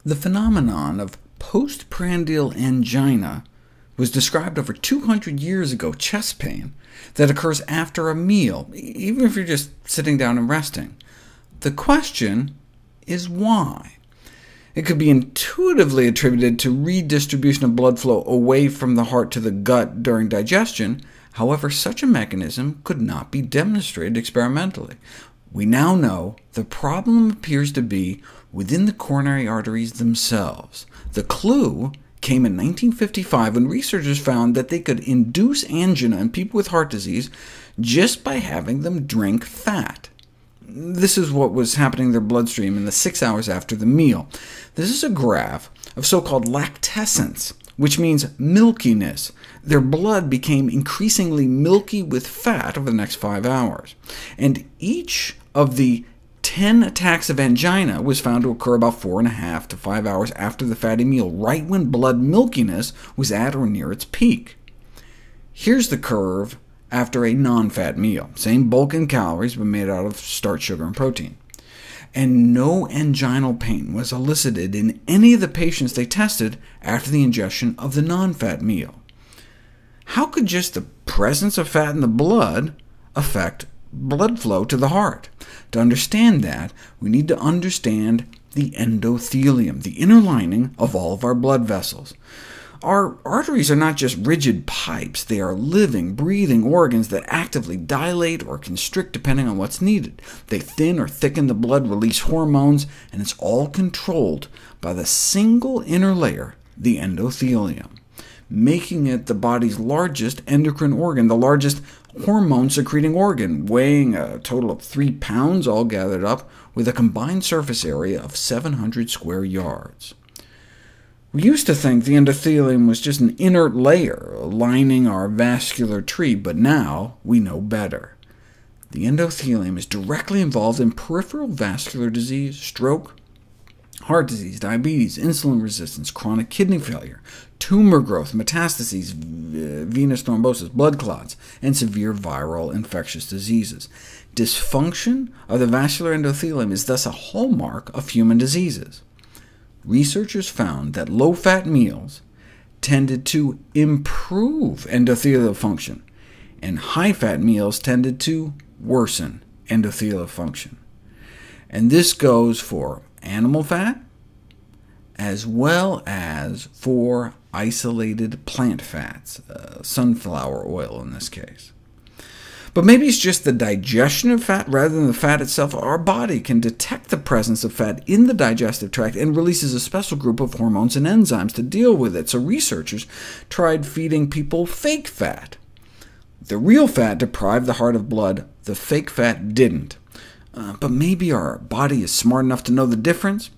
The phenomenon of postprandial angina was described over 200 years ago, chest pain, that occurs after a meal, even if you're just sitting down and resting. The question is why? It could be intuitively attributed to redistribution of blood flow away from the heart to the gut during digestion. However, such a mechanism could not be demonstrated experimentally. We now know the problem appears to be within the coronary arteries themselves. The clue came in 1955 when researchers found that they could induce angina in people with heart disease just by having them drink fat. This is what was happening in their bloodstream in the 6 hours after the meal. This is a graph of so-called lactescence, which means milkiness. Their blood became increasingly milky with fat over the next 5 hours, and each of the 10 attacks of angina was found to occur about 4.5 to 5 hours after the fatty meal, right when blood milkiness was at or near its peak. Here's the curve after a non-fat meal, same bulk and calories, but made out of starch, sugar, and protein. And no anginal pain was elicited in any of the patients they tested after the ingestion of the non-fat meal. How could just the presence of fat in the blood affect blood flow to the heart? To understand that, we need to understand the endothelium, the inner lining of all of our blood vessels. Our arteries are not just rigid pipes, they are living, breathing organs that actively dilate or constrict depending on what's needed. They thin or thicken the blood, release hormones, and it's all controlled by the single inner layer, the endothelium, making it the body's largest endocrine organ, the largest hormone-secreting organ, weighing a total of 3 pounds all gathered up, with a combined surface area of 700 square yards. We used to think the endothelium was just an inert layer lining our vascular tree, but now we know better. The endothelium is directly involved in peripheral vascular disease, stroke, heart disease, diabetes, insulin resistance, chronic kidney failure, tumor growth, metastases, venous thrombosis, blood clots, and severe viral infectious diseases. Dysfunction of the vascular endothelium is thus a hallmark of human diseases. Researchers found that low-fat meals tended to improve endothelial function, and high-fat meals tended to worsen endothelial function. And this goes for animal fat, as well as for isolated plant fats, sunflower oil in this case. But maybe it's just the digestion of fat rather than the fat itself. Our body can detect the presence of fat in the digestive tract and releases a special group of hormones and enzymes to deal with it. So researchers tried feeding people fake fat. The real fat deprived the heart of blood, the fake fat didn't. But maybe our body is smart enough to know the difference?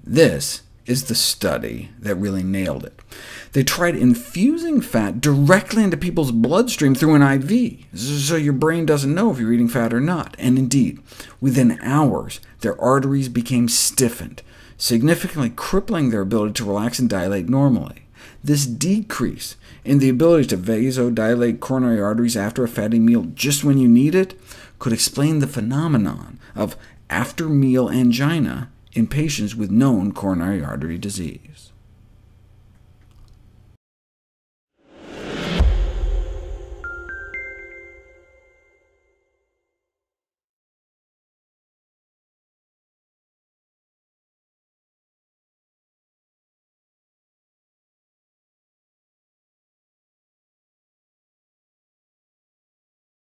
This is the study that really nailed it. They tried infusing fat directly into people's bloodstream through an IV, so your brain doesn't know if you're eating fat or not. And indeed, within hours, their arteries became stiffened, significantly crippling their ability to relax and dilate normally. This decrease in the ability to vasodilate coronary arteries after a fatty meal just when you need it could explain the phenomenon of after-meal angina in patients with known coronary artery disease.